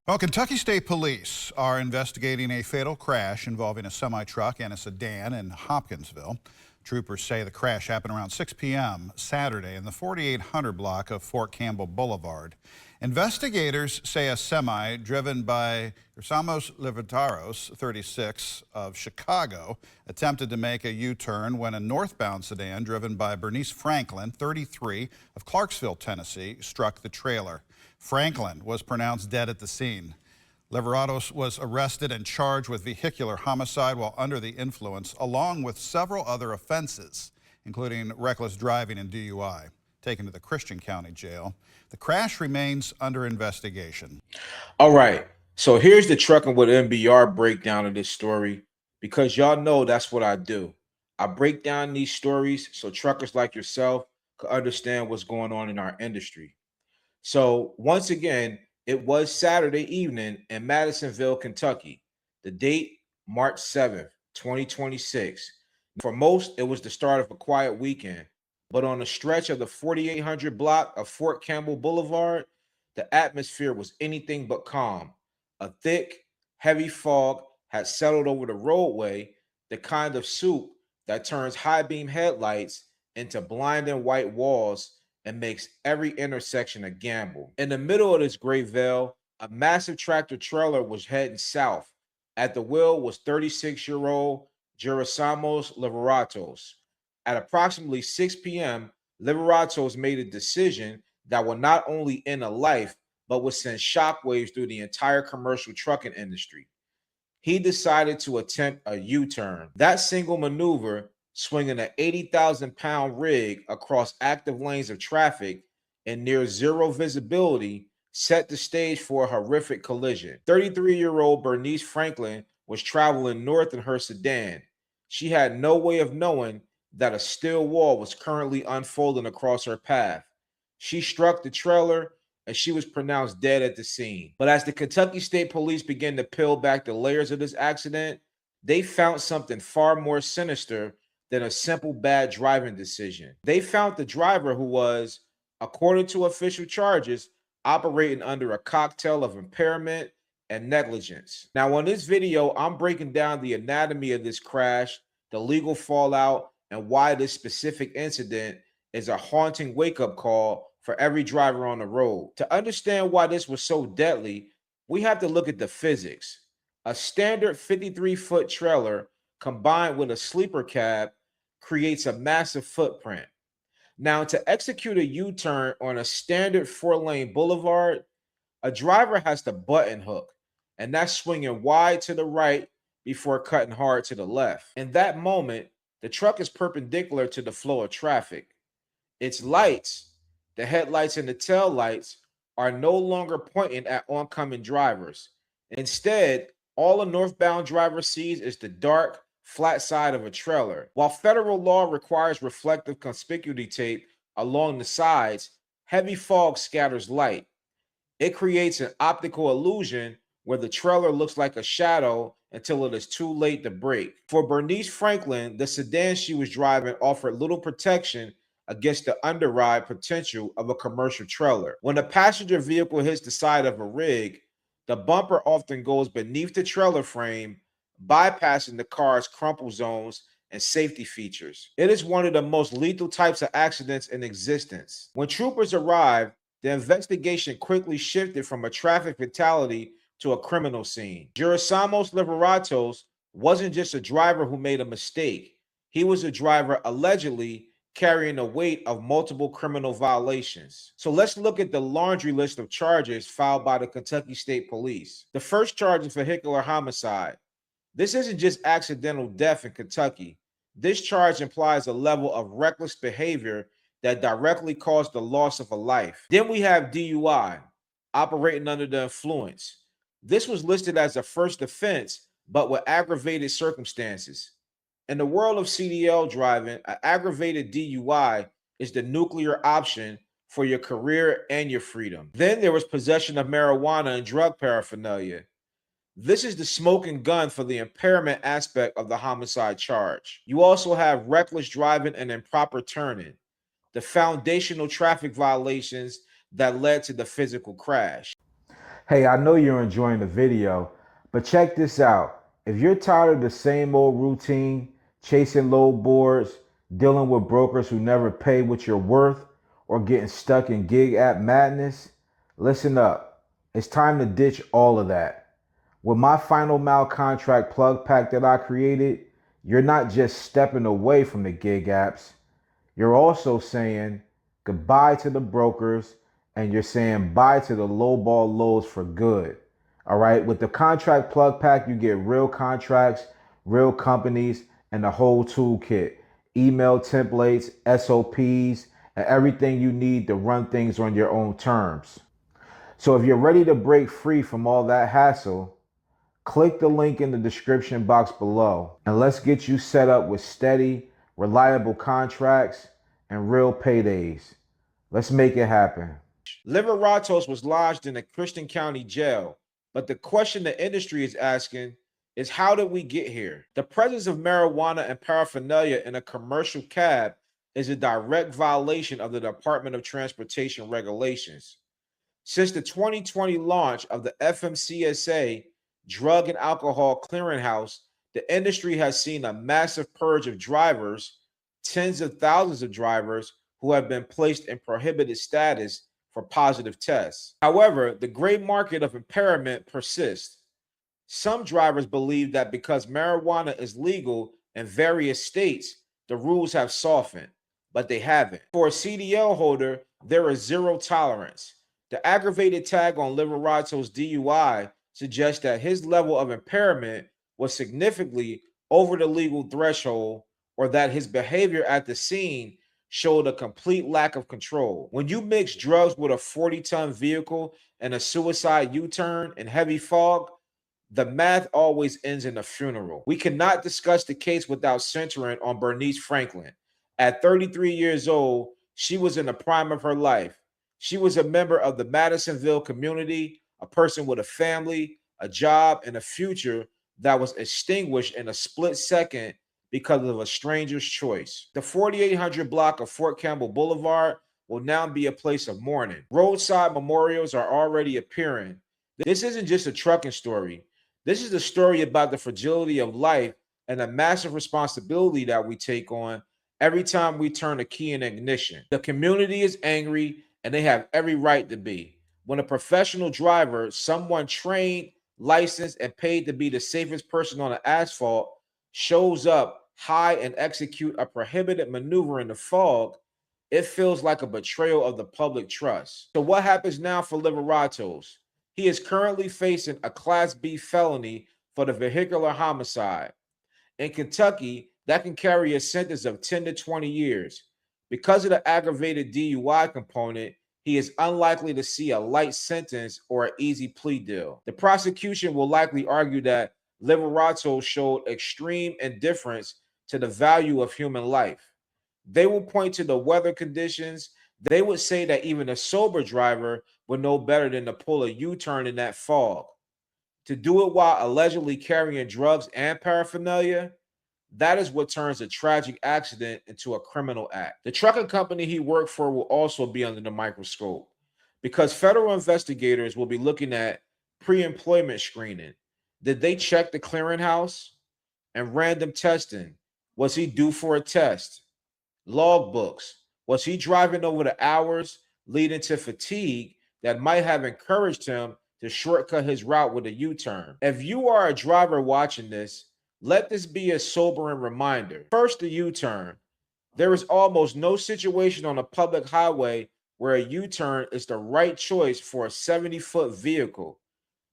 Well, Kentucky State Police are investigating a fatal crash involving a semi-truck and a sedan in Hopkinsville. Troopers say the crash happened around 6 p.m. Saturday in the 4800 block of Fort Campbell Boulevard. Investigators say a semi driven by Gerasimos Livieratos, 36, of Chicago, attempted to make a U-turn when a northbound sedan driven by Bernice Franklin, 33, of Clarksville, Tennessee, struck the trailer. Franklin was pronounced dead at the scene. Livieratos was arrested and charged with vehicular homicide while under the influence, along with several other offenses, including reckless driving and DUI, taken to the Christian County Jail. The crash remains under investigation. All right. So here's the Trucking with MBR breakdown of this story, because y'all know that's what I do. I break down these stories so truckers like yourself can understand what's going on in our industry. So once again, it was Saturday evening in Madisonville, Kentucky. The date, March 7th, 2026. For most, it was the start of a quiet weekend. But on a stretch of the 4800 block of Fort Campbell Boulevard, the atmosphere was anything but calm. A thick, heavy fog had settled over the roadway, the kind of soup that turns high beam headlights into blinding white walls and makes every intersection a gamble. In the middle of this gray veil, a massive tractor trailer was heading south. At the wheel was 36-year-old Gerasimos Livieratos. At approximately 6 p.m., Livieratos made a decision that would not only end a life, but would send shockwaves through the entire commercial trucking industry. He decided to attempt a U-turn. That single maneuver, swinging an 80,000-pound rig across active lanes of traffic and near zero visibility, set the stage for a horrific collision. 33-year-old Bernice Franklin was traveling north in her sedan. She had no way of knowing that a steel wall was currently unfolding across her path. She struck the trailer and she was pronounced dead at the scene. But as the Kentucky State Police began to peel back the layers of this accident, they found something far more sinister than a simple bad driving decision. They found the driver who was, according to official charges, operating under a cocktail of impairment and negligence. Now, on this video, I'm breaking down the anatomy of this crash, the legal fallout, and why this specific incident is a haunting wake-up call for every driver on the road. To understand why this was so deadly, we have to look at the physics. A standard 53-foot trailer combined with a sleeper cab creates a massive footprint. Now, to execute a U-turn on a standard 4-lane boulevard, a driver has to button hook, and that's swinging wide to the right before cutting hard to the left. In that moment, the truck is perpendicular to the flow of traffic. Its lights, the headlights and the tail lights, are no longer pointing at oncoming drivers. Instead, all a northbound driver sees is the dark, flat side of a trailer. While federal law requires reflective conspicuity tape along the sides, heavy fog scatters light. It creates an optical illusion where the trailer looks like a shadow until it is too late to brake. For Bernice Franklin, the sedan she was driving offered little protection against the underride potential of a commercial trailer. When a passenger vehicle hits the side of a rig, the bumper often goes beneath the trailer frame, bypassing the car's crumple zones and safety features. It is one of the most lethal types of accidents in existence. When troopers arrived, the investigation quickly shifted from a traffic fatality to a criminal scene. Gerasimos Livieratos wasn't just a driver who made a mistake. He was a driver allegedly carrying the weight of multiple criminal violations. So let's look at the laundry list of charges filed by the Kentucky State Police. The first charge is vehicular homicide. This isn't just accidental death in Kentucky. This charge implies a level of reckless behavior that directly caused the loss of a life. Then we have DUI, operating under the influence. This was listed as a first offense, but with aggravated circumstances. In the world of CDL driving, an aggravated DUI is the nuclear option for your career and your freedom. Then there was possession of marijuana and drug paraphernalia. This is the smoking gun for the impairment aspect of the homicide charge. You also have reckless driving and improper turning, the foundational traffic violations that led to the physical crash. Hey, I know you're enjoying the video, but check this out. If you're tired of the same old routine, chasing low boards, dealing with brokers who never pay what you're worth, or getting stuck in gig app madness, listen up. It's time to ditch all of that. With my final mile contract plug pack that I created, you're not just stepping away from the gig apps, you're also saying goodbye to the brokers and you're saying bye to the lowball lows for good. All right. With the contract plug pack, you get real contracts, real companies, and the whole toolkit: email templates, SOPs, and everything you need to run things on your own terms. So if you're ready to break free from all that hassle, click the link in the description box below and let's get you set up with steady, reliable contracts and real paydays. Let's make it happen. Livieratos was lodged in a Christian County jail, but the question the industry is asking is, how did we get here? The presence of marijuana and paraphernalia in a commercial cab is a direct violation of the Department of Transportation regulations. Since the 2020 launch of the FMCSA Drug and Alcohol Clearinghouse, the industry has seen a massive purge of drivers, tens of thousands of drivers who have been placed in prohibited status for positive tests. However, the gray market of impairment persists. Some drivers believe that because marijuana is legal in various states, the rules have softened, but they haven't. For a CDL holder, there is zero tolerance. The aggravated tag on Livieratos' DUI suggests that his level of impairment was significantly over the legal threshold, or that his behavior at the scene showed a complete lack of control. When you mix drugs with a 40-ton vehicle and a suicide U-turn in heavy fog, the math always ends in a funeral. We cannot discuss the case without centering on Bernice Franklin. At 33 years old, she was in the prime of her life. She was a member of the Madisonville community, a person with a family, a job, and a future that was extinguished in a split second because of a stranger's choice. The 4800 block of Fort Campbell Boulevard will now be a place of mourning. Roadside memorials are already appearing. This isn't just a trucking story. This is a story about the fragility of life and the massive responsibility that we take on every time we turn a key in ignition. The community is angry and they have every right to be. When a professional driver, someone trained, licensed, and paid to be the safest person on the asphalt, shows up high and execute a prohibited maneuver in the fog, it feels like a betrayal of the public trust. So what happens now for Livieratos? He is currently facing a Class B felony for the vehicular homicide. In Kentucky, that can carry a sentence of 10 to 20 years. Because of the aggravated DUI component, he is unlikely to see a light sentence or an easy plea deal. The prosecution will likely argue that Livieratos showed extreme indifference to the value of human life. They will point to the weather conditions. They would say that even a sober driver would know better than to pull a U-turn in that fog. To do it while allegedly carrying drugs and paraphernalia, that is what turns a tragic accident into a criminal act. The trucking company he worked for will also be under the microscope because federal investigators will be looking at pre-employment screening. Did they check the clearinghouse? And random testing. Was he due for a test? Logbooks. Was he driving over the hours leading to fatigue that might have encouraged him to shortcut his route with a U-turn? If you are a driver watching this, let this be a sobering reminder. First, the U-turn. There is almost no situation on a public highway where a U-turn is the right choice for a 70-foot vehicle.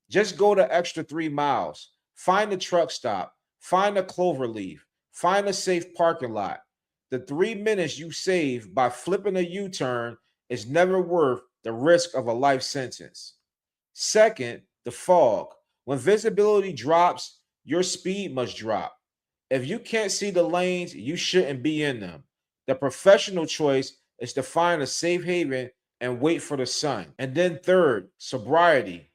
Just go the extra 3 miles. Find a truck stop. Find a clover leaf. Find a safe parking lot. The 3 minutes you save by flipping a U-turn is never worth the risk of a life sentence. Second, the fog. When visibility drops, your speed must drop. If you can't see the lanes, you shouldn't be in them. The professional choice is to find a safe haven and wait for the sun. And then third, sobriety.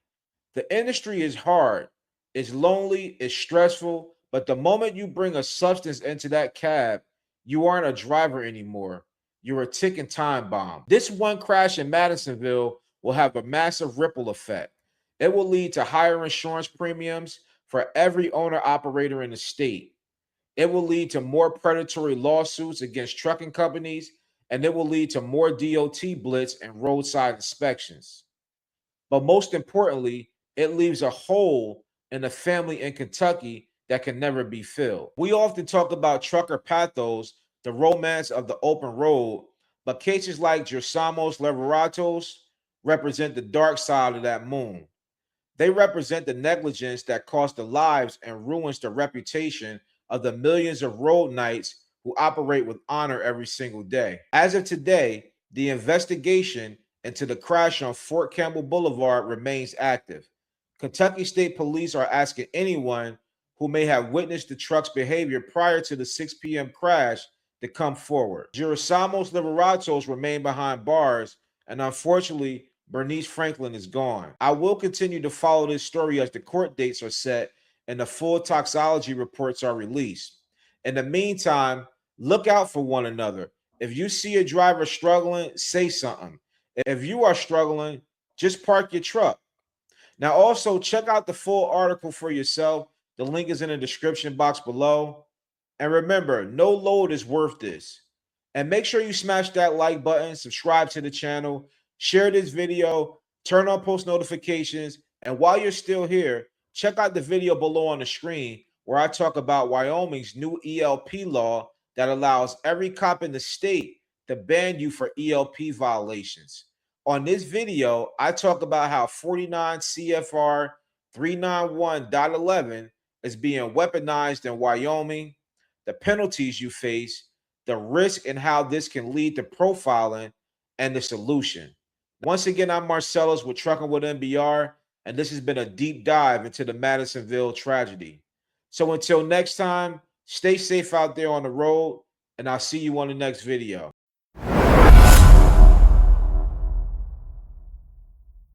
The industry is hard, it's lonely, it's stressful, but the moment you bring a substance into that cab, you aren't a driver anymore. You're a ticking time bomb. This one crash in Madisonville will have a massive ripple effect. It will lead to higher insurance premiums for every owner-operator in the state. It will lead to more predatory lawsuits against trucking companies, and it will lead to more DOT blitz and roadside inspections. But most importantly, it leaves a hole in the family in Kentucky that can never be filled. We often talk about trucker pathos, the romance of the open road, but cases like Gerasimos Livieratos represent the dark side of that moon. They represent the negligence that costs the lives and ruins the reputation of the millions of road knights who operate with honor every single day. As of today, the investigation into the crash on Fort Campbell Boulevard remains active. Kentucky State Police are asking anyone who may have witnessed the truck's behavior prior to the 6 p.m. crash to come forward. Gerasimos Livieratos remain behind bars, and unfortunately, Bernice Franklin is gone. I will continue to follow this story as the court dates are set and the full toxicology reports are released. In the meantime, look out for one another. If you see a driver struggling, say something. If you are struggling, just park your truck. Now, also check out the full article for yourself. The link is in the description box below. And remember, no load is worth this. And make sure you smash that like button, subscribe to the channel, share this video, turn on post notifications. And while you're still here, check out the video below on the screen where I talk about Wyoming's new ELP law that allows every cop in the state to ban you for ELP violations. On this video, I talk about how 49 CFR 391.11 is being weaponized in Wyoming, the penalties you face, the risk and how this can lead to profiling, and the solution. Once again, I'm Marcellus with Trucking with MBR, and this has been a deep dive into the Madisonville tragedy. So until next time, stay safe out there on the road, and I'll see you on the next video.